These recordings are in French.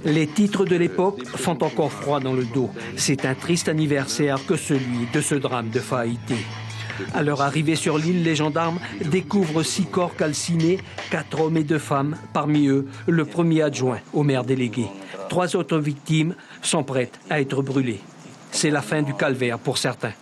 Les titres de l'époque font encore froid dans le dos. C'est un triste anniversaire que celui de ce drame de Faïté. À leur arrivée sur l'île, les gendarmes découvrent 6 corps calcinés, 4 hommes et 2 femmes, parmi eux le premier adjoint au maire délégué. 3 autres victimes sont prêtes à être brûlées. C'est la fin du calvaire pour certains.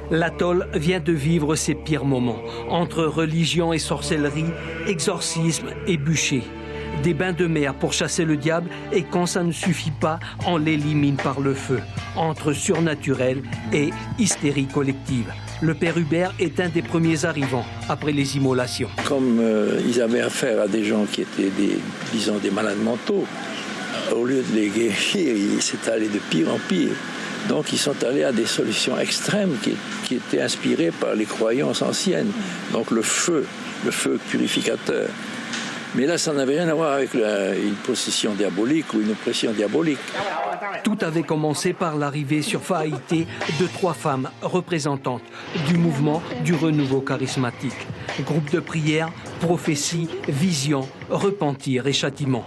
L'atoll vient de vivre ses pires moments, entre religion et sorcellerie, exorcisme et bûcher. Des bains de mer pour chasser le diable et quand ça ne suffit pas, on l'élimine par le feu, entre surnaturel et hystérie collective. Le père Hubert est un des premiers arrivants après les immolations. Comme ils avaient affaire à des gens qui étaient des malades mentaux, au lieu de les guérir, ils s'étaient allés de pire en pire. Donc ils sont allés à des solutions extrêmes qui étaient inspirées par les croyances anciennes. Donc le feu purificateur. Mais là, ça n'avait rien à voir avec une possession diabolique ou une oppression diabolique. Tout avait commencé par l'arrivée sur Faïté de 3 femmes représentantes du mouvement du renouveau charismatique. Groupe de prière, prophétie, vision, repentir et châtiment.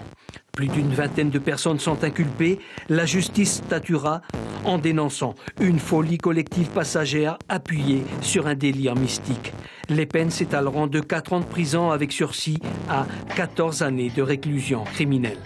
Plus d'une vingtaine de personnes sont inculpées. La justice statuera en dénonçant une folie collective passagère appuyée sur un délire mystique. Les peines s'étaleront de 4 ans de prison avec sursis à 14 années de réclusion criminelle.